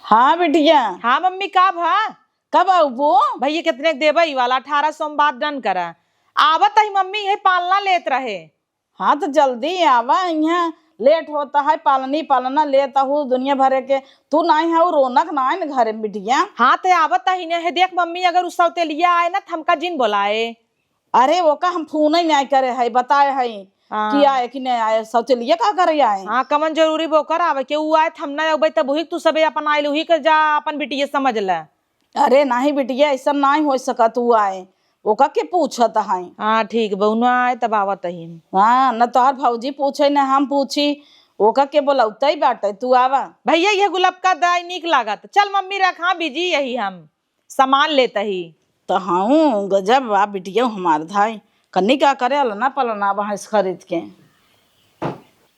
हाँ बिटिया। हाँ मम्मी का भा कब आऊ वो? भैया कितने देबा ई वाला 18 सोमवार डन करा आवत ही मम्मी ये पालना लेत रहे। हाँ तो जल्दी आवा, यहाँ लेट होता है, पालनी पालना लेता हूँ दुनिया भरे के। तू नहीं है रौनक ना है घर में बिटिया। हाँ ते आवत ही ने है देख मम्मी अगर उस सौतेलिया आए ना थमका जिन बोलाए। अरे वो का हम फोन ही नहीं करे है, बताए है कि आए कि नहीं आए, सौतेलिया का करे आए। हाँ कमन जरूरी वो कर आवे के उ आए थमना अबे तब वही तू सबे अपन आइल वही के जा अपन बिटिया समझ ले। अरे नहीं बिटिया ऐसा नहीं हो सका, तू आए ओका के पूछत है। हाँ ठीक बउना आए तब आवत ही। हाँ न तोहर भौजी पूछे न हम पूछी, ओका के बोलौते बाटे तू आवा। भैया ये गुलाब का दाई निक लागत चल मम्मी रखा बिजी यही हम सामान लेते ही। तो हाँ गजब बा बिटिया हमार धाई कन्नी का करे अलना पलना भैंस खरीद के।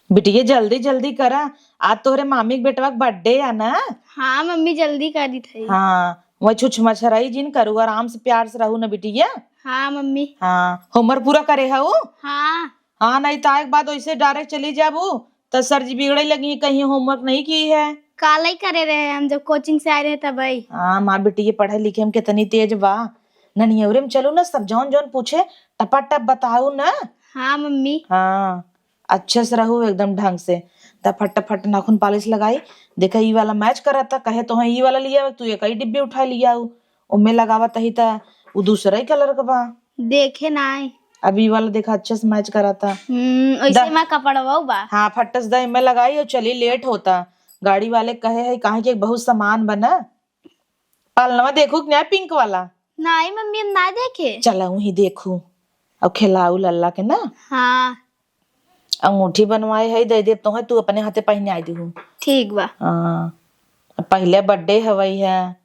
बिटिया जल्दी जल्दी करा आज तोहरे मामी के बेटवा के बर्थडे है ना। हाँ मम्मी जल्दी करी थी। हाँ वही छुछ मछराई जिन करू आराम से प्यार से रहू ना बिटिया। हाँ मम्मी। हाँ होमवर्क पूरा करे है वो। हाँ हाँ नहीं तो एक बात वैसे डायरेक्ट चली जाबू तो सर जी बिगड़े लगी कहीं होमवर्क नहीं की है। काल ही करे रहे हम जब कोचिंग से आए रहे तब भाई। हाँ माँ बिटिया पढ़े लिखे में कितनी तेज बा ननियवरे में चलो ना सब जौन जौन पूछे टपा टप बताऊ ना। हाँ मम्मी। हाँ अच्छे से रहू एकदम ढंग से तब फट नाखून पॉलिश लगाई देखा ई वाला मैच करा था कहे तो ई वाला लिया तू एक ही डिब्बे उठा लिया उनमें लगावत ही था वो दूसरा ही कलर का बा देखे ना अभी वाला देखा अच्छे से मैच करा था। ऐसे मैं कपड़वा बा। हाँ फटस दे में लगाई और चली लेट होता गाड़ी वाले कहे है कहा कि बहुत सामान बना पालनवा देखू क्या पिंक वाला। नहीं मम्मी हम ना देखे। चला ही देखू अब खिलाऊ लल्ला के ना। हाँ अंगूठी बनवाए है दे दे तो है तू अपने हाथे पहने आई दू। ठीक बा। हाँ पहले बर्थडे हवई है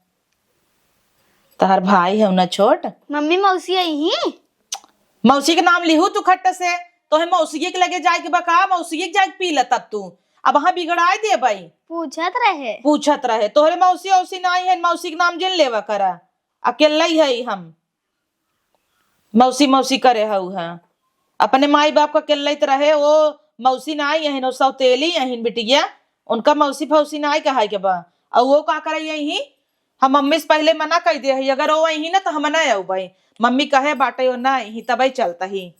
तहर भाई है ना छोट। मम्मी मौसी आई मौसी के नाम लिहू तू खट्ट से तो है मौसी के लगे जाए के बका मौसी के जाए पी ल तब तू अब वहां बिगड़ाए दे भाई पूछत रहे तोहरे मौसी औसी नहीं है मौसी के नाम जिन लेवा करा अकेला ही है हम मौसी मौसी करे हऊ है अपने माई बाप का अकेला ही रहे वो मौसी नहीं है सौतेली यही बिटिया उनका मौसी फौसी नहीं कहा के बा और वो का करे यही हम मम्मी से पहले मना कर दे है अगर वो यही ना तो हम ना आऊ भाई मम्मी कहे बाटे हो ना ही तब चलता ही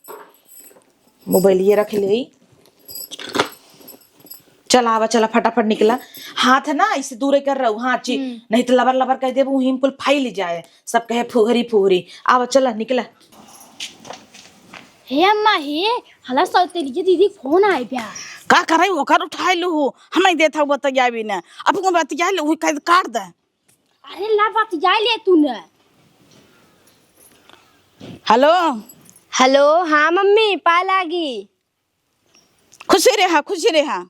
मोबाइल ये रख ले चला आवा चला फटाफट निकला हाथ है ना इसे दूर कर रहा हूँ हाँ ची नहीं तो लबर लबर कह दे हिम कुल फाइल जाए सब कहे फुहरी फुहरी आवा चला निकला। हे अम्मा हे हला सौतेली दीदी फोन आए प्या का करे वो कर उठाई लू हम नहीं देता वो तो जाबी ना अब को बात जा लू काट काट दे। अरे ला बात जा ले तूने। हेलो हेलो हाँ मम्मी पा लागी खुशी रहा।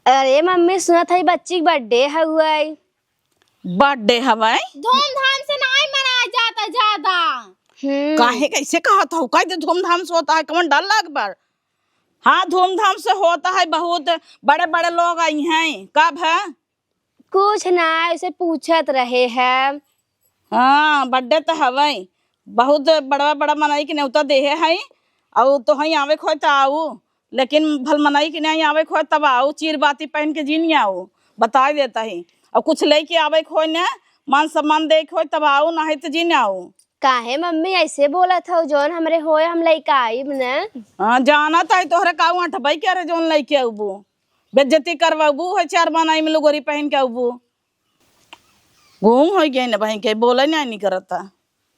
अरे मम्मी सुना था बच्ची का बर्थडे है हुआ बर्थडे हवाई धूमधाम से नहीं मनाया जाता ज्यादा। काहे कैसे कहा था कई धूमधाम से होता है कमन डर लग बार। हाँ धूमधाम से होता है बहुत बड़े बड़े लोग आई हैं कब है कुछ ना उसे पूछत रहे हैं। हाँ बर्थडे तो हवाई बहुत बड़ा बड़ा मनाई के न्योता दे है और तो ही आवे खोए तो आओ लेकिन भल मनाई के नहीं आवे खोए तब आओ चीर बाती पहन के जीनी आओ बता देता है और कुछ लेके आवे खोए ना मान सम्मान दे खोए तब आओ ना है तो जीने आओ। काहे मम्मी ऐसे बोला था जोन हमरे होए हम लइका आई ने। हाँ जाना था तोहरे काऊ अठबई के रे जोन लइके अबू बेइज्जती करवाबू है चार बनाई में लोगोरी पहन के अबू घूम हो गई ना बहन के बोले नहीं करता।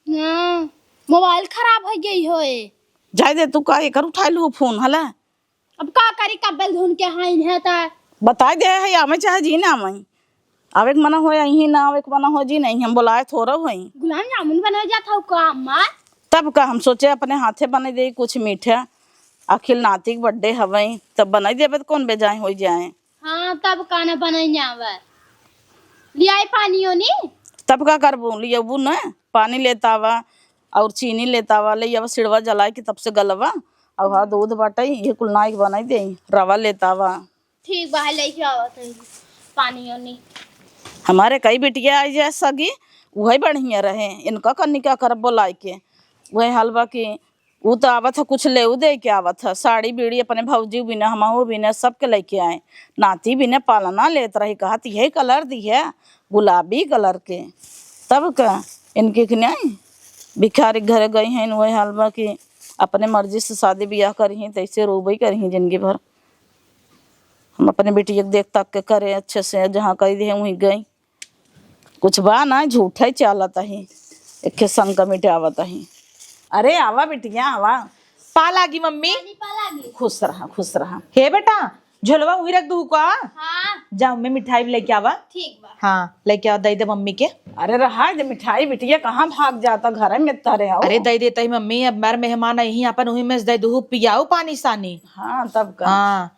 मोबाइल खराब हो गई होए जाए दे तू का कर उठा लू फोन हला अब का करी कबल धुन के हाइन है ता बता दे है आवे चाहे जी ना मैं आवे के मना हो यही ना आवे के मना हो जी नहीं हम बुलाए थोड़ा होई गुलाब जामुन बना जाता का अम्मा तब का हम सोचे अपने हाथे बने दे कुछ मीठा अखिल नाती बर्थडे हवई तब बनाई देबे तो कौन बेजाए हो जाए। हाँ तब काना बनाई आवे लिया पानी होनी तब का करबू लियबू ना पानी लेता वा और चीनी लेता वा ले अब सिड़वा जलाए के तब से गलवा और हाँ दूध बाटाई ये कुल नाइक बनाई दे रवा लेता वा ठीक बा लेके आवत है पानी होनी। हमारे कई बिटिया आई जाए सगी वही बढ़िया रहे इनका कन्नी क्या करब बोलाई के वही हलवा की वो तो आवत है कुछ ले दे के आवत है, साड़ी बीड़ी अपने भौजी बिना हमहू बिना सबके लेके आए। नाती बिना पालना लेत रही, कहत यही कलर दी है गुलाबी कलर के। तब का इनके नहीं भिखारी घरे गई हैं वही हाल बा कि अपने मर्जी से शादी ब्याह करी तैसे रोबई करी जिंदगी भर। हम अपने बेटी देख तक के करे अच्छे से, जहाँ कही दी वहीं गई। कुछ बा ना झूठा ही चालत ही, एक संग कमिटे आवत ही। अरे आवा बिटिया आवा, पा लागी मम्मी। खुश रहा खुश रहा। हे बेटा झोलवा वही रख दू का। हाँ जाओ मैं मिठाई भी लेके आवा। ठीक बा। हाँ लेके आओ, दे दे मम्मी के। अरे रहा जब मिठाई बिटिया कहाँ भाग जाता, घर में तारे हो। अरे दे देता ही मम्मी, अब मेरे मेहमान आई अपन वही में दे दू, पियाओ पानी सानी। हाँ तब का। हाँ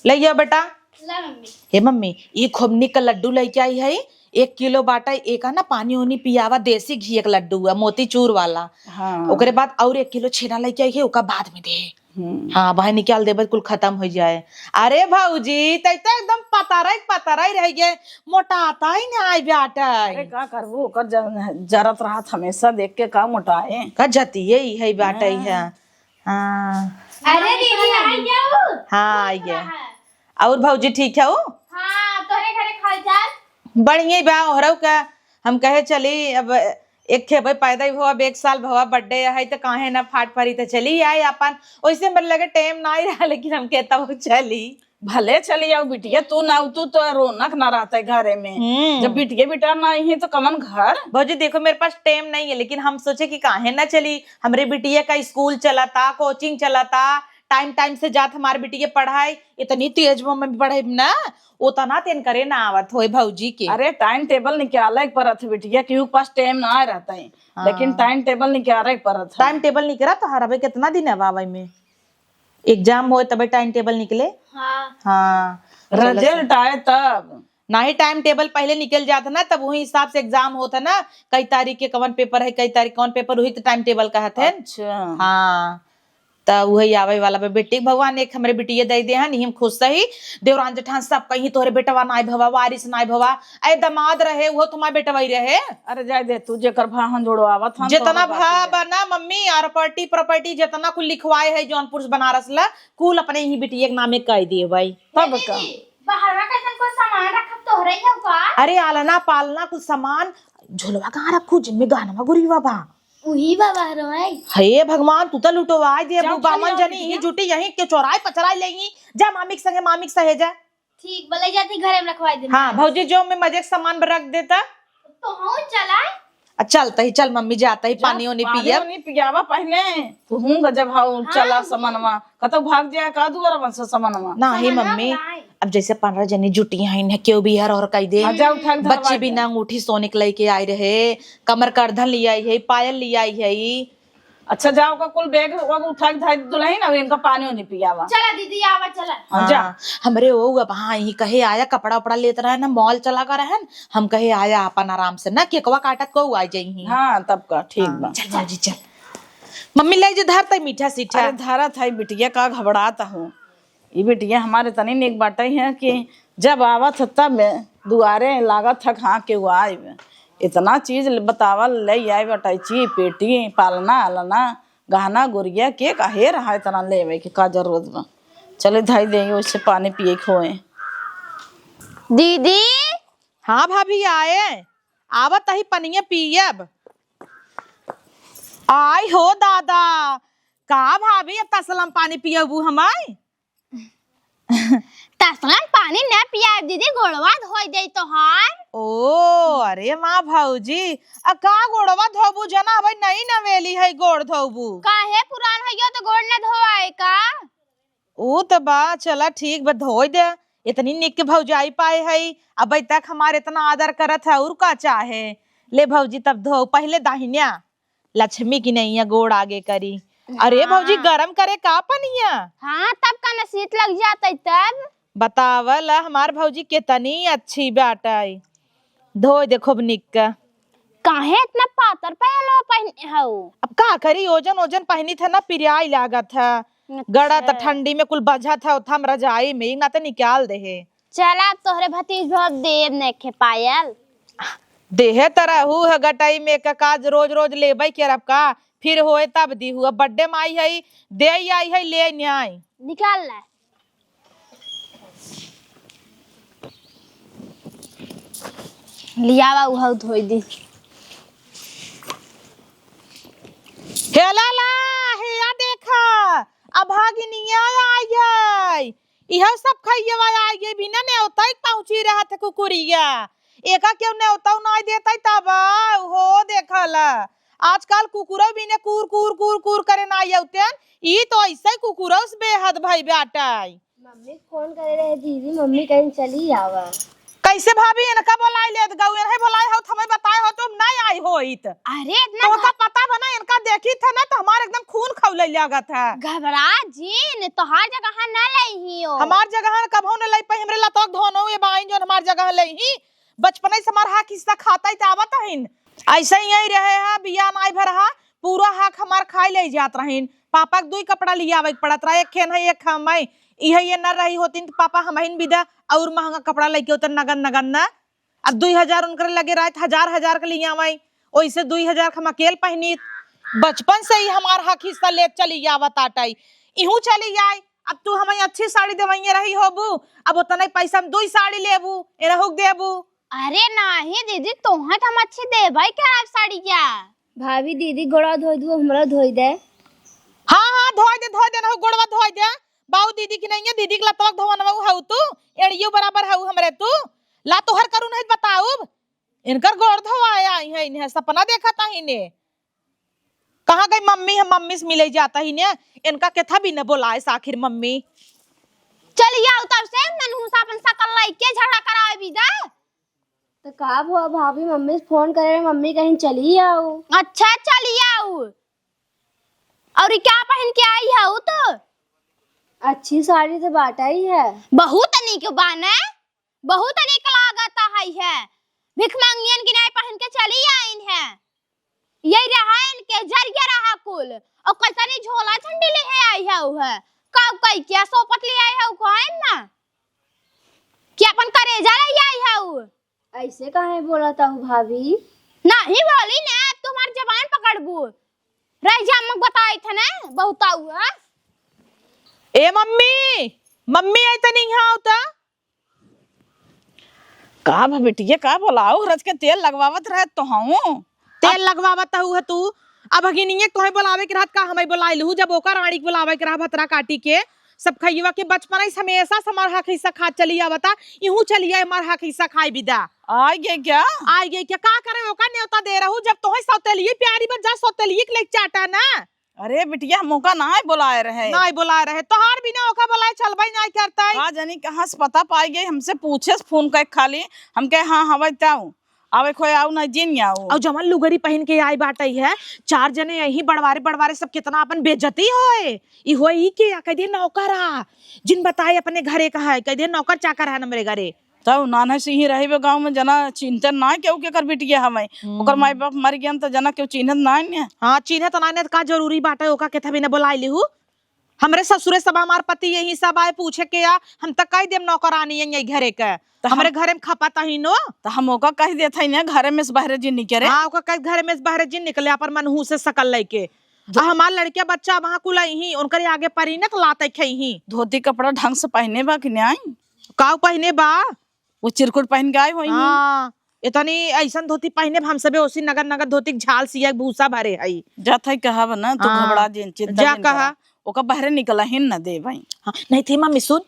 ले आओ बेटा। ला मम्मी। हे मम्मी ये खोबनी का लड्डू लेके आई है, 1 किलो बाटा। एक ना पानी उनी पियावा, देसी घी एक लड्डू है मोती चूर वाला। हाँ ओकरे बाद और 1 किलो छेना लेके आई है, ओका बाद में दे। हाँ भाई निकाल देबे कुल खत्म हो जाए। अरे भाऊजी तै तो एकदम पतरा ही रह गए, मोटाता ही नहीं आई बेटा। अरे का करबो कर जरत रहा हमेशा देख के का मोटाए। का जाती यही है बेटा ही है। हाँ अरे दीदी आ जाओ। हाँ आइए। और भाऊजी ठीक है? वो हाँ तोरे घरे खाल चाल बढ़िया बा ओहरऊ का। हम कहे चली अब एक थे भाई पैदा ही हुआ, अब 1 साल भवा बर्थडे है तो काहे ना फाट फरी तो चली आए अपन। वैसे मेरे लगे टाइम ना ही रहा, लेकिन हम कहता वो चली। भले चली आओ बिटिया, तू ना तू तो रौनक ना रहता है घरे में। जब बिटिया बिटा ना आई है तो कमन घर। भाजी देखो मेरे पास टाइम नहीं है, लेकिन हम सोचे कि काहे ना चली। हमरे बिटिया का स्कूल चला था, कोचिंग चला था, टाइम से जात हमारे बिटिया पढ़ाई। इतनी तेज में पढ़े ना, उतना तेन करे ना आवत हो भौजी के। अरे टाइम टेबल निकाले परत बिटिया, केहू के पास टाइम ना रहता है। लेकिन टाइम टेबल निकाले परत है। टाइम टेबल निकला तो हर कितना दिन है वावई में एग्जाम हो तब टाइम टेबल निकले। हाँ हाँ रिजल्ट आए तब ना ही टाइम टेबल पहले निकल जाता ना, तब वही हिसाब से एग्जाम होता ना। कई तारीख के कौन पेपर है, कई तारीख कौन पेपर हुई तो टाइम टेबल कहते हैं। अच्छा हाँ तब वही आवे वाला बेटी भगवान एक हमरे बिटिया दे दे हम खुश सही। देवरान जेठान सब कहीं तोहरे बेटवा नाई भवा, वारिस नाई भवा, ऐ दमाद रहे वो तुम्हारे बेटवा ही रहे। अरे जाए दे तू जेकर भाहन जोड़वावत हम जितना भा बना मम्मी और प्रॉपर्टी जितना कुल लिखवाए है जौनपुर बनारस ला, कुल अपने ही बिटिया के नामे कह दिए भाई। तब का बाहर में कैसन कोई सामान रखब तोहरे ही हो का? अरे आलना पालना कुछ सामान झोलवा कहाँ रखू, जिम्मे गहनवा गुरीवा बा उही बा बाहर में। हे भगवान तू तो लुटवाई दे बामन जनी ही जुटी यही के चौराहे पचराई लेगी। जा मामिक संगे मामिक सहे जा। ठीक बोले जाती घरे में रखवाई दे। हाँ भौजी जो मैं मजे सामान रख देता तो हम चलाए। चलता ही चल मम्मी, जाता ही पानी ओनी पिया पियावा पहले तू हूँ गजब हाउ चला समनवा कतो भाग जाए का दुआरा बंस समनवा ना ही मम्मी। अब जैसे 15 जनी जुटी हैं इन्हें क्यों भी हर और कह दे। बच्चे भी ना अंगूठी सोने के लेके आए रहे, कमर करधन ले आई है, पायल ले आई है। अच्छा जाओ का कुल बैग उठा के धाई दुल्हन ना इनका पानी नहीं पियावा। चला दीदी आवा चला। हाँ, जा हमरे वो अब हाँ यही कहे आया कपड़ा उपड़ा लेते रहे ना, मॉल चला कर रहे हम कहे आया अपन आराम से ना केकवा काटत को आ जाई। हाँ तब का ठीक बा। चल भौजी चल। मम्मी ले जे धरता मीठा सीठा। अरे धारा था बिटिया का घबराता हूँ। ये बिटिया हमारे तनी नेक बाटे है कि जब आवत तब दुआरे लागत है हाँ के आए इतना चीज बतावल ले आए बटाई पेटी पालना आलना गहना गुड़िया के काहे रहा इतना लेवे के का जरूरत बा। चले धाई देंगे उससे पानी पिए खोए। दीदी हाँ भाभी आए आवत ही पनिया पियब। आई हो दादा का भाभी अब तसलम पानी पियबू हमाय। तसलन पानी न पिया दीदी गोड़वा धोई दे तो हार। ओ अरे माँ भाऊजी आ का गोड़वा धोबू जना भाई नहीं नवेली है गोड़ धोबू। काहे पुरान है तो गोड़ न धोआए का? ओ तो बा चला ठीक बा धोई दे। इतनी निक के भौजाई पाए है, अब तक हमारे इतना आदर करत है और का चाहे। ले भौजी तब धो पहले दाहिनिया लक्ष्मी की नहीं है गोड़ आगे करी। अरे भौजी गरम करे का पनिया। हाँ तब का नसीत लग जाता तब। बतावल हमार भौजी कितनी अच्छी बाटाई। धो देखो निक काहे इतना पातर पहलो पहन हऊ। अब का करी ओजन पहनी था ना पिरियाई लागत था। गड़ा तो ठंडी में कुल बजा था उथम रजाई में ना तो निकाल दे। चला तोहरे भतीज बहुत देव ने खे पायल देहे तरह हु है गटाई में का काज रोज रोज लेबै के रब का फिर होए तब दी हुआ बर्थडे में आई है दे आई है ले न्याय निकाल ला। लिया बा धोई दी। हेला ला हेया देखा अब भागिनिया आई है यह सब खइया आई है बिना नेवता पहुंची रहा थे कुकुरिया एका क्यों नेवता नहीं देता तब हो देखला आजकल कुकुरो बिना कूर कूर कूर कूर करे ना आउते ई तो ऐसे कुकुरो से बेहद भाई बेटा। मम्मी फोन करे रहे दीदी मम्मी कहीं चली आवा। कैसे भाभी इनका बोलाई ले गऊ इन्हें बोलाई हो हमें बताए हो तुम नहीं आई हो इत अरे इतना तो पता बना इनका देखी था ना तो हमारे एकदम खून खौले लगा था घबरा जी तो हर जगह न लई हो हमार जगह कभो न लई पे हमरे लतक धोनो ये बाइन जो हमार जगह लई ही बचपन से हमार हक हिस्सा खाता ही आवत हइन ऐसे ही यही रहे है बिया नाई भरहा पूरा हक हमार खाई ले जात रहिन पापा के दुई कपड़ा लिया आवे पड़त रहा एक खेन है एक खमई ये न रही होती तो पापा हमहिन विदा और महंगा कपड़ा लेके उतर नगन नगन ना अब 2000 उनकर लगे रहे 1000 के लिए आवाई वैसे 2000 हम अकेले पहनी बचपन से ही हमार हक हिस्सा ले चली आवत आटाई इहू चली जाए अब तू हमें अच्छी साड़ी देवइए रही होबू अब उतना पैसा हम 2 साड़ी लेबू एरा हुक देबू। अरे नहीं दीदी तोहे हम अच्छी दे भाई क्या साड़ी क्या भाभी दीदी गोड़ा धोई दू हमरा धोई दे। हाँ धोई दे ना गोड़वा धोई दे बाऊ दीदी की नहीं है दीदी के लतवक धोवनवा हऊ तू एड़ियो बराबर हऊ हमरे तू ला तो हर करू नहीं बताऊ इनकर गोड़ धोवाया है इन्हें सपना देखा था इने कहाँ गई मम्मी है मम्मी से मिले जाता ही ने इनका केथा भी न बोलाए आखिर मम्मी चलिए आओ तब से ननहू अपन सकल लाई के झगड़ा करावे बिदा तो का हुआ भाभी मम्मी से फोन करे मम्मी कहीं चली आओ। अच्छा चलिए आओ और क्या पहन के आई है तो अच्छी साड़ी तो बाटा ही है बहुत निक बाने बहुत निक लागत है भिख मांगियन की नहीं पहन के चली आइन है यही रहा इनके जरिया रहा कुल और कैसा नहीं झोला झंडी ले आई है कब कई क्या सोपत ले आई है कोइन ना क्या अपन करेजा ले आई है ऐसे काहे बोला था भाभी नहीं बोली ना तुम्हारी जबान पकड़बू रह जा मग बताई था ना बहुत हुआ ए मम्मी मम्मी आई तो नहीं यहाँ होता का बेटिया का बोलाओ रज के तेल लगवावत रहे तो हूँ तेल लगवावत हुआ तू अब अगिनिए तोहे बोलावे के रात का हमें बोलाई लहू जब ओकर रानी के बोलावे के रहा भतरा काटी के सब खइवा के बचपन ही हमेशा हमार हक हिस्सा खा चली आवता इहू चली आए हमार हक हिस्सा खाई बिदा आई गए क्या का करे ओका न्योता दे रहू जब तोहे सौतेलिए प्यारी बच्चा सौतेलिए के लेके चाटा ना। अरे बिटिया मौका ना बोलाए रहे तोहार बिना ओका बोलाए चल भाई नहीं करता है जानी कहाँ से पता पाई गई हमसे पूछे फोन कर खाली हम कहे हाँ हवा ताऊ आवे खोए आऊ ना जिन आऊ और जमन लुगरी पहन के आई बाटई है 4 जने यही बड़वारे सब कितना अपन बेइज्जती होए ई होई के कह दे नौकरा जिन बताए अपने घरे का है कह दे नौकर चाकर है ना मेरे घरे तब नाना से ही रही गाँव में जना चिंता ना क्यों के कर बिटिया हमें ओकर माई बाप मर गया तो जना क्यों चिन्हत ना है। हाँ चिन्हत ना का जरूरी बाटे ओका के थबे ने बोलाई लेहू हमरे ससुरे सब हमार पति यही सब आए पूछे के आ हम तक कह देम नौकरानी है घरे के तो हमरे घरे में खपाता ही नो तो हम ओका कह देत है ना घरे में से बाहर जिन निकले। हाँ ओका कह घरे में से बाहर जिन निकले अपन मनहू से सकल लेके हमार लड़किया बच्चा वहां कुल ही उनकर आगे परिणत लाते खई धोती कपड़ा ढंग से पहने बा कि नहीं काऊ पहने बा वो चिरकुट पहन के आए हो। हाँ इतनी ऐसन धोती पहने हम सबे ओसी नगर नगर धोती झाल सिया भूसा भरे हई जात है कहा ना तू घबरा जिन चिंता जा कहा ओका बाहर निकला ही न दे भाई। हाँ नहीं थी मम्मी सुन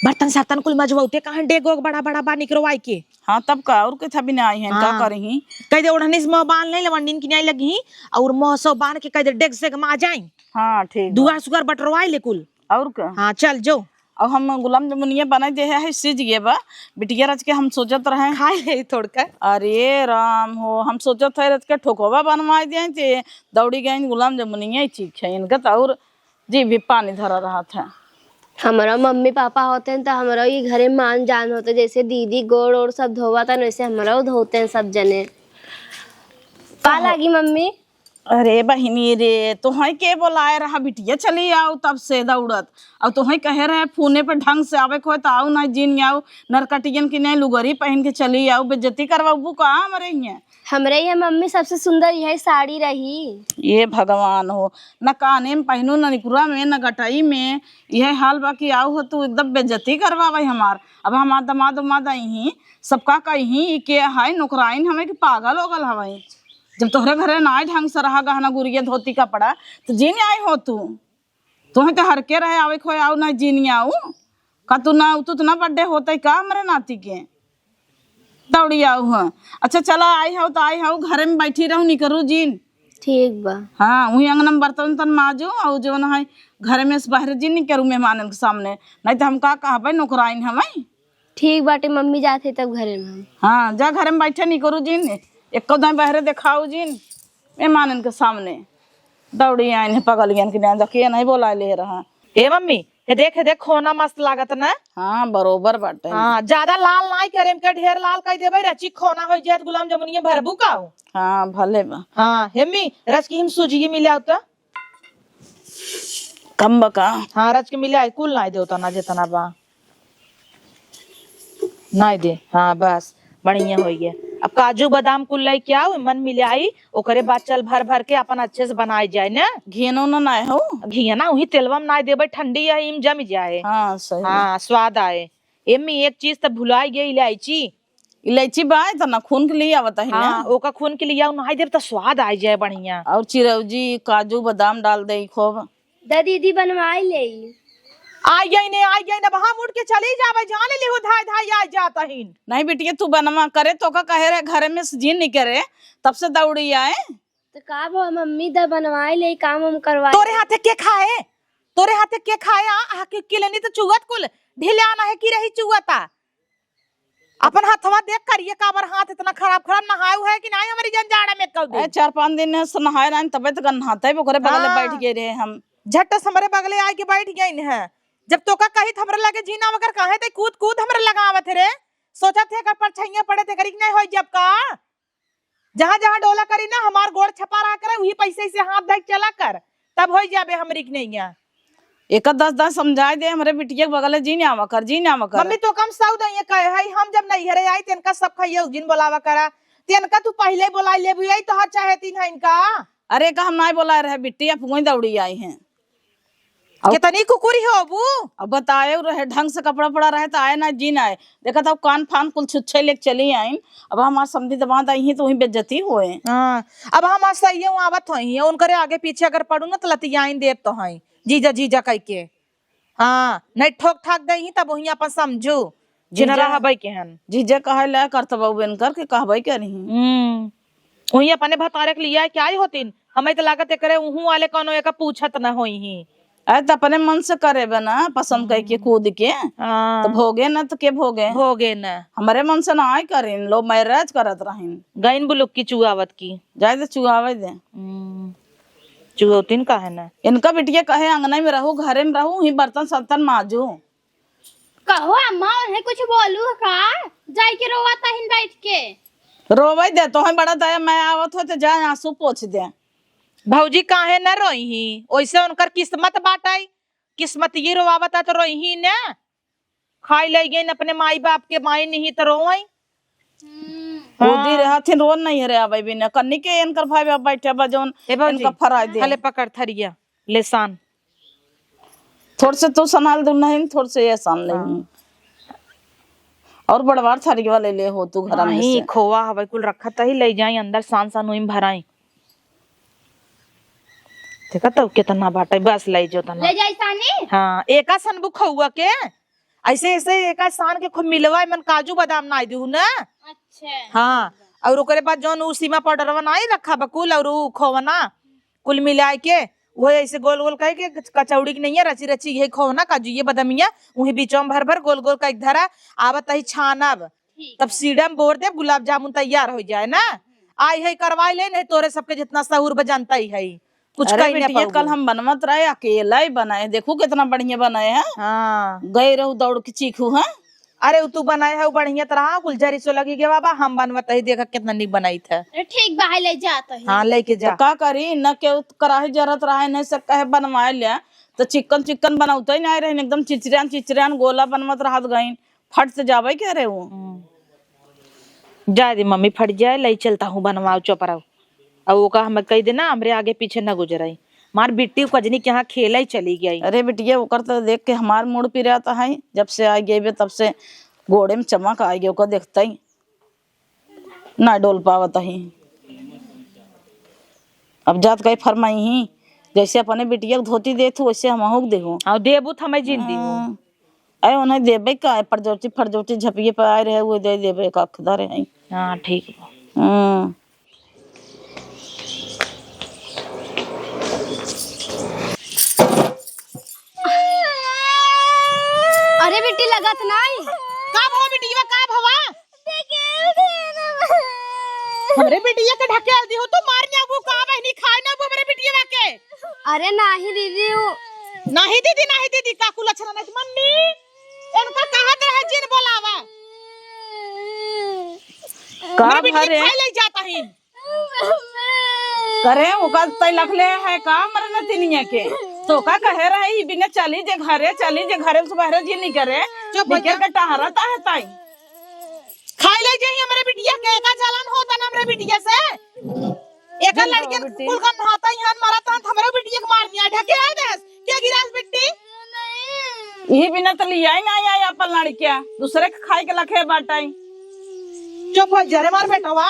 बर्तन सातन कुल मजबूते कहां डेगो बड़ा बड़ा बा निकरवाई के। हाँ तब का और कथा भी ना आई है का करही कह दे ओढ़नी से मोह बांध ले लवंडीन की नहीं लगी और मोह सो बांध के कह दे डेग से मा जाई। हाँ ठीक दुआ सुगर बटरवाई ले कुल और का। हाँ चल जो अब हम गुलाम जामुनिया बना दे है सिज गए बा बिटिया रच के हम सोचत रहे खाए ले थोड़ कर। अरे राम हो हम सोचत है रच के ठोकोबा बनवा दे थे दौड़ी गए गुलाम जामुनिया चीख है इनका और जी भी पानी धरा रहा था। हमारा मम्मी पापा होते हैं तो हमारा ये घरे मान जान होते जैसे दीदी गोड़ और सब धोवा था वैसे हमारा धोते हैं सब जने। का लगी मम्मी अरे बहिनी रे, तुहै के बोलाए रहा बिटिया चली आओ तब से दौड़त। अब तुहै कहे रहे फोने पे ढंग से आवे खोए तो आओ ना जीन आओ नरकटियन की नहीं लुगरी पहन के चली आओ, बेइज्जती करवाबू का हमारे यहाँ। हमरे यहाँ मम्मी सबसे सुंदर यही साड़ी रही। ये भगवान हो, न काने में पहनू न निकुरा में न गटाई में, यह हाल बाकी आओ हो तू एकदम बेइज्जती करवावे हमार। अब हमार दमाद उमाद आई सबका कहीं के है नौकराइन हमें कि पागल होगल हवाई। जब तोहरे घरे ना आए ढंग से रहा गहना गुड़िया धोती कपड़ा तो जीन आई हो तू। तुम्हें तो हरके रहे आवे खोए आओ ना जीनी आओ का तू ना तू तो ना बर्थडे होता का हमारे नाती के दौड़ी आओ। हाँ अच्छा चला आई हो तो आई हो, घरे में बैठी रहूँ नहीं करूँ जीन। ठीक बा। हाँ वही अंगना में बर्तन तन माजू और जो ना है घर में से बाहर जीन नहीं करूँ मेहमान के सामने, नहीं तो हम का कहबे नौकराइन हमें। ठीक बाटे मम्मी जाते तब घरे में हम। हाँ जा घर में बैठे नहीं करूँ जीन, एक दाएं बाहर दिखाओ जीन मेहमान के सामने। दौड़ी आइन पगलियन के नहीं नहीं बोला ले रहा। ए मम्मी हे देख खोना मस्त लागत ना। हाँ बरोबर बाटे। हाँ ज्यादा लाल नहीं करे के ढेर लाल कह देबे रची खोना हो जाए गुलाम जमुनिया भरबू का। हाँ भले बा। हाँ हेमी रच की हम सूजी मिले आवता कम बका। हाँ रच के मिले आई कुल नहीं देवता ना जितना बा नहीं दे। हाँ बस बढ़िया हो गया। अब काजू बादाम कुल लाई क्या मन मिले आई ओकरे बाद चल भर भर के अपन अच्छे से बनाई जाए ना। घिनो न ना हो घी ना वही तेलवा में नहीं देबे ठंडी है इम जम जाए। हाँ सही। हाँ स्वाद आए। एमी एक चीज तो भुलाई गई इलायची। इलायची बाय तो ना खून के लिए आवता है ना। हाँ ओका खून के लिए नहीं देब तो स्वाद आ जाए बढ़िया। और चिरौजी काजू बादाम डाल दे खूब। दा दीदी बनवाई ले। आई गई ना वहां मुड़ के चली जावे जाने ली धाय धाय आ जाता ही। नहीं बिटिया तू बनवा करे तो का कहे रहे घर में जीन नहीं करे तब से दौड़ी आए। तो का भो मम्मी दा बनवाई ले काम हम करवाए। तोरे हाथे के खाए तोरे हाथे के खाए आ के किलनी तो चुगत कुल ढीले आना है कि रही चुगता। अपन हाथवा देख कर ये काबर हाथ इतना खराब खराब नहाए है कि नहीं हमारी जन जाड़ा में कब दे 4-5 दिन से नहाए रहे तबे तो नहाते ओकरे बगल में बैठ गए रहे हम। झट से हमारे बगले आए के बैठ गई है। जब तो का कही हमरे लगे जीना वगर काहे ते कूद कूद हमरे लगावत रे। सोचा थे कर परछाइयां पड़े थे करी नहीं होई जब का जहां जहां डोला करी ना हमार गोड़ छपा रहा करे वही पैसे से हाथ धक चला कर तब होई जाबे हमरी के नहीं। एक 10 समझाए दे हमरे बिटिया के बगल जीने आवा कर जीने आवा कर। मम्मी तो कम सौदा ये कहे है हम जब नहीं हरे आई तेनका सब खाइए उस दिन बोलावा करा तेनका तू पहले बोला ले भी आई तो हर चाहे तीन है इनका। अरे का हम नहीं बोला रहे बिटिया वही दौड़ी आई हैं। कितनी कुकुरी हो अबू। अब बताए रहे ढंग से कपड़ा पड़ा रहे तो आए ना जीन आए देखा था कान फान कुल छुच्छे लेके चली आई। अब हमार समझी दबाद आई ही तो वही बेइज्जती हुए। हाँ अब हम सही आवत हुई उनकरे आगे पीछे अगर पड़ू ना तो लतियाइन देव तो है जीजा जीजा कह के। हाँ नहीं ठोक ठाक दही तब वही अपन समझू जिन रहबे केहन जीजा कहे ला करतबा बेन करके कहबे करी। वही अपने भतारे के लिए क्या ही होतीन हमें तो लागत करे उहू वाले कोनो एक पूछत न होई ही। तो अपने मन से करे बना पसंद करके कूद के तो भोगे न तो के भोगे न हमारे मन से ना आए करीन लो मैरिज करत रहीन गईन बुलुक की चुआवत की जाए तो चुआवे दे चुगौतीन का है ना। इनका बिटिया कहे अंगना में रहू घरे में रहू ही बर्तन सर्तन माजू। कहो अम्मा उन्हें कुछ बोलू का जाई के रोवाता हिन बैठ के रोवे दे तो है बड़ा दया मैं आवत हो तो जाए आंसू पोछ दे। भौजी काहे न रोई ही ओइसे उनकर किस्मत बाटाई किस्मत ये रोवावता तो रोई ही न खाई ले गई अपने माई बाप के माई नहीं तो रोई। खुदी रहथिन रोन नहीं रे आवे बिना कन्नी के इनकर भाई बाप बैठे बजौन इनका फराय दे हले पकड़ थरिया लेसान थोड़ से तू संभाल दू नहीं थोड़ से ये सान ले और बड़वार थारी वाले ले हो तू घर में नहीं से खोवा हवा कुल रखत ही ले जाई अंदर सान सान उइम भराई देखा तब कितना बाटा बस ले जो तना ले जाई सानी। हाँ एका सन बुक हुआ के ऐसे ऐसे एका सान के खूब मिलवा मन काजू बादाम ना दू ना। अच्छा हाँ और ओकरे बाद जौन उ सीमा पाउडरवा नहीं रखा बकुल और उ खोवना कुल मिलाए के वो ऐसे गोल गोल कह के कचौड़ी की नहीं है रची रची यही खोवना काजू ये बदामिया वही बीचों भर भर गोल गोल का एक धरा आवत ही छानब तब सीढ़ा में बोर दे गुलाब जामुन तैयार हो जाए ना। आई है करवाई ले नहीं तोरे सबके जितना सहूर बजानता ही है कुछ अरे कहीं बिटिया कल हम बनमत रहे अकेला ही बनाए देखो कितना बढ़िया बनाए हैं। हाँ गए रहू दौड़ के चीखू है अरे तू बनाए है बढ़िया तरह गुलजरी सो लगी के बाबा हम बनवत ही देखा कितना नीक बनाई था। ठीक बा ले जाता है। हाँ लेके जा। तो का करी न के कराही जरत रहा नहीं से कहे बनवाए लिया तो चिकन चिकन बनाते ही नहीं रहे एकदम चिचरियान चिचरियान गोला बनवत रहत गई फट से जावे के रे वो जा दी मम्मी फट जाए लई चलता हूँ बनवाओ चौपराओ। अब वो का हमें कही देना हमरे आगे पीछे न गुजराई मार बिट्टी कजनी के यहाँ खेला ही चली गई। अरे बिटिया वो करते देख के हमार मूड पी रहा है जब से आ गए तब से घोड़े में चमक आ गई ओका देखता ही ना डोल पावत ही। अब जात कहीं फरमाई ही जैसे अपने बिटिया को धोती दे तू वैसे हम हुक देहू और देबू तो हमें जिंदी हूँ अरे उन्हें देबे का परजोटी फरजोटी झपिए पे आए रहे वो दे देबे का खदा रहे। हाँ ठीक है। अरे बेटी लगत नहीं का भवा बिटिया का भवा हमरे बिटिया के ढकेल दी हो तो मारने वो का बहनी खाए ना वो हमरे बिटिया के। अरे नहीं दीदी नहीं दीदी का कुल अच्छा नहीं मम्मी इनका कहत रहे जिन बोलावा का हमरे बिटिया भरे खाए ले जाता ही करे ओका तय लखले है का मरना तिनिया के तो का कहे रही बिना चली जे घरे से बाहर जी नहीं करे चुप निकल के टहरता है ताई खाए ले जाई हमरे बिटिया के का चालान होता ना हमरे बिटिया से एक लड़के कुल का नहाता ही हन मारता हमरे बिटिया के मारनिया ढके आ दे क्या गिरास बिट्टी यही बिना तो लिया ही नहीं आई अपन लड़किया दूसरे के खाए के लखे बाटाई। चुप हो जरे मार बेटवा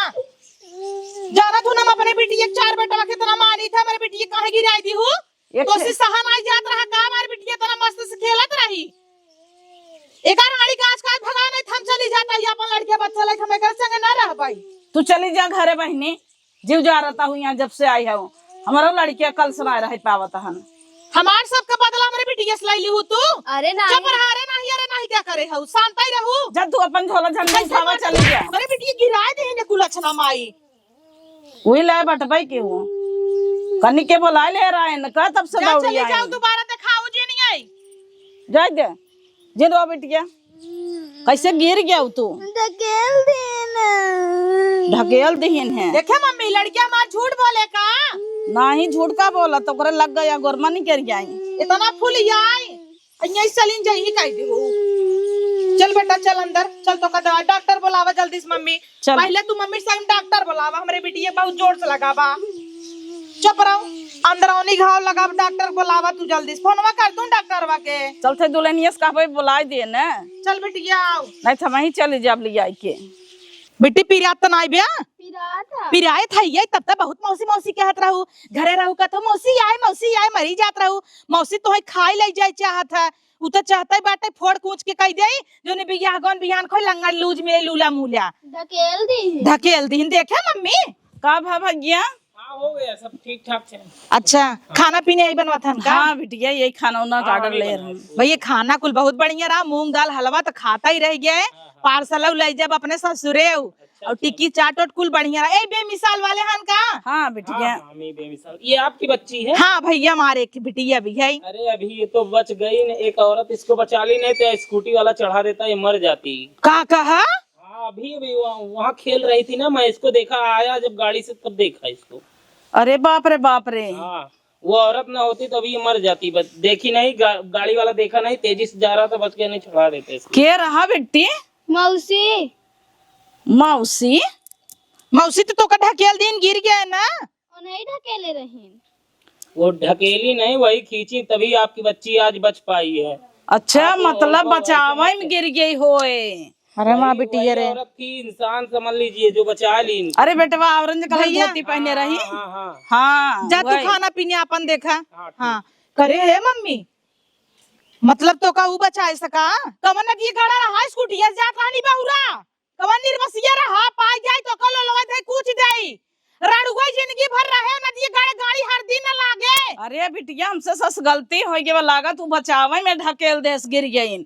जाना तू ना अपने बिटिया के 4 बेटा के तना मारी था मेरे बिटिया काहे गिराई दी हूं तो से सहन आई जात रहा का मार बिटिया तना मस्त से खेलत रही एक रानी काज काज भगा नहीं थम चली जाता है अपन लड़के बच्चा लेके हमें कर संग ना रह पाई। तू चली जा घरे बहनी जीव जा रहता हूँ यहाँ जब से आई है हमारा लड़किया कल सुना रहे पावत हन हमार सब का बदला मेरे बिटिया से ली हूं तू। अरे नहीं चुप रहा अरे नहीं क्या करे हूं शांत ही रहू जब तू अपन झोला झंडा उठावा चली जा मेरे बिटिया गिराए दे ने कुल अच्छा माई वही लाए बटबाई के वो कनी के बोला ले रहा है न का तब से दौड़ी चली आई जाओ दोबारा दिखाओ जी नहीं आई जा दे जिन रो बिटिया कैसे गिर गया तू ढकेल देना ढकेल दहीन है देखे मम्मी लड़कियां हमार झूठ बोले का नहीं झूठ का बोला तो करे लग गया गोरमा नहीं कर गया इतना फूल आई यही सलीन जाई कह दे हो चल बेटा चल अंदर चल तो का दवा डॉक्टर बुलावा जल्दी से मम्मी चल। पहले तू मम्मी से डॉक्टर बुलावा हमरे बिटिया बहुत जोर से लगावा चुप रहो अंदर औनी घाव लगा डॉक्टर बुलावा तू जल्दी से फोनवा कर दूं डॉक्टरवा के चलते दुल्हनिया से कहबे बुला दे न चल बिटिया आओ नहीं तो वहीं चली जाब लिया के बिट्टी पिरियात तो नहीं बिया पिराता पिराए था ये तब तक बहुत मौसी मौसी कहत रहू घरे रहू का तो मौसी आए मरी जात रहू मौसी तो खाई ले जाए चाहत है उ तो चाहता बाटे फोड़ कूच के कह दे जो ने बियाह गन बिहान खोई लंगड़ लूज में लूला मूला धकेल दी देखे मम्मी का भैया हो गया सब ठीक ठाक है। अच्छा खाना पीने यही बनवा था हाँ बिटिया यही खाना उना का ऑर्डर ले रहा हूँ भैया खाना कुल बहुत बढ़िया रहा मूंग दाल हलवा तो खाता ही रह गया है पार्सल ले जब अपने ससुरे और टिक्की चाट ओट कुल बढ़िया रहा बेमिसाल वाले हन का। हाँ बिटिया बेमिसाल ये आपकी बच्ची है। हाँ भैया हमारे की बिटिया भी है। अरे अभी ये तो बच गई न, एक औरत इसको बचा ली नहीं तो स्कूटी वाला चढ़ा देता ये मर जाती। का कहा हाँ अभी वहाँ खेल रही थी ना मैं इसको देखा आया जब गाड़ी से तब देखा इसको। अरे बाप रे हाँ वो औरत ना होती तो अभी ये मर जाती बस देखी नहीं गाड़ी वाला देखा नहीं तेजी से जा रहा था बच के नहीं चढ़ा देते इसको। के रहा बेटी मौसी मौसी मौसी तो का ढकेल दिन गिर गया है ना नहीं ढकेले रही वो ढकेली नहीं वही खींची तभी आपकी बच्ची आज बच पाई है। अच्छा मतलब बचावा में गिर गई होए। अरे माँ बिटिया रे औरत थी इंसान समझ लीजिए जो बचा ली इनको। अरे बेटवा ऑरेंज कलर धोती पहने रही। हाँ हाँ हाँ जा तू खाना पीने अपन देखा। हाँ करे है मम्मी मतलब तो का बचाए सका कमन की गाड़ा रहा स्कूटी जात रानी बहुरा कमन निर्वसिया रहा पाई जाए तो कल लोग दे कुछ दे रड़ुआ जिंदगी भर रहे नदी गाड़ी हर दिन न लागे। अरे बिटिया हमसे सस गलती हो गई लागत तू बचावे में ढकेल देस गिर गई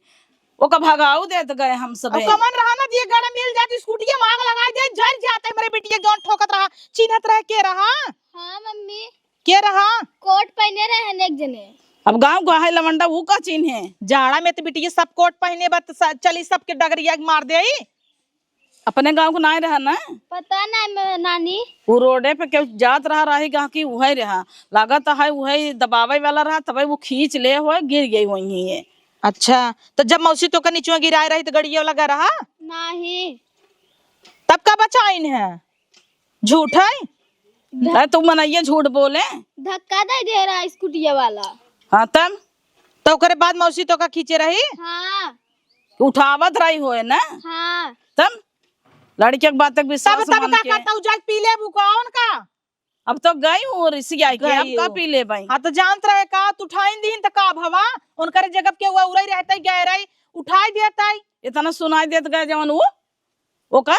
वो का भगाऊ देत गए हम सब। कमन रहा ना दिए गाड़ी मिल जाती स्कूटी मांग लगा दे जर जाते मेरे बिटिया जोन ठोकत रहा चिन्हत रह के रहा। हाँ मम्मी के रहा कोट पहने रहे एक जने अब गांव का है लवंडा वो का चिन्ह है। जाड़ा में तो बिटिया सब कोट पहने बत चली सबके डगरिया के मार दे। अपने गांव को ना रहा ना, पता नहीं नानी। वो रोडे पे क्यों जात रही गाँव की वही रहा, लागत है वही दबावे वाला रहा, तब वो खींच ले हुए गिर गई वही है। अच्छा तो जब मौसी तो का नीचे गिराए रही तो गड़िया लगा रहा नहीं, तब का बचाइन है? झूठ है तुम मनइये झूठ बोले। धक्का दे रहा स्कूटिया वाला। हाँ तब तो ओकरे बाद मौसी तो का खींचे रही। हाँ उठावत रही हो ना, हाँ। तब लड़के की बात तक तब विश्वास तब मान का के करता हूँ जाके पी ले कौन का। अब तो गई हूँ ऋषि आई के, अब गई का हो। पी ले भाई। हाँ तो जानत रहे का तू उठाइन दीन तो का भवा उनकर जगह के हुआ उड़ई रहता गए रही उठाई देता इतना सुनाई देत गए जवन वो का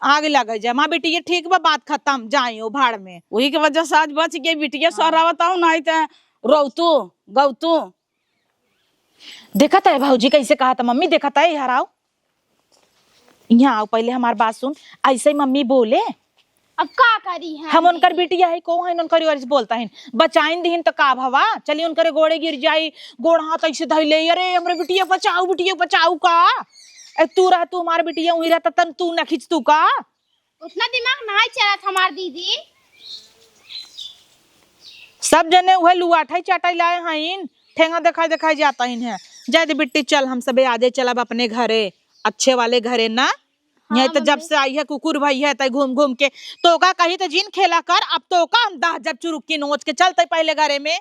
आगे लग जा माँ बेटी ये ठीक बा बात खत्म जाइयो भाड़ में। वही के वजह से आज बच गई बिटिया सहरावता हूँ, नहीं तो रोतू गौतू। देखा था भाजी कैसे कहा था मम्मी, देखा था यार आओ यहाँ आओ पहले हमार बात सुन। ऐसे ही मम्मी बोले अब का करी है? हम उनकर बिटिया है को है उनकर और बोलता है बचाइन दीन तो का भवा चलिए उनकर गोड़े गिर जाई गोड़ हाथ ऐसे धैले अरे हमरे बिटिया बचाऊ का ए तू रह तू हमार बिटिया वही रहता तन तू न खींच तू का। उतना दिमाग नहीं चला था हमार दीदी। सब जने वह लुआठाई चाटाई लाए हैं ठेंगा दिखाई जाता है जय बिट्टी चल हम सबे आजे चलब अपने घरे अच्छे वाले घरे ना। हाँ, तो जब से आई है कुकुर भाई है तय घूम घूम के तो का कही तो जीन खेला कर अब तो का हम 10 जब चुरुक की नोच के चलते पहले घरे में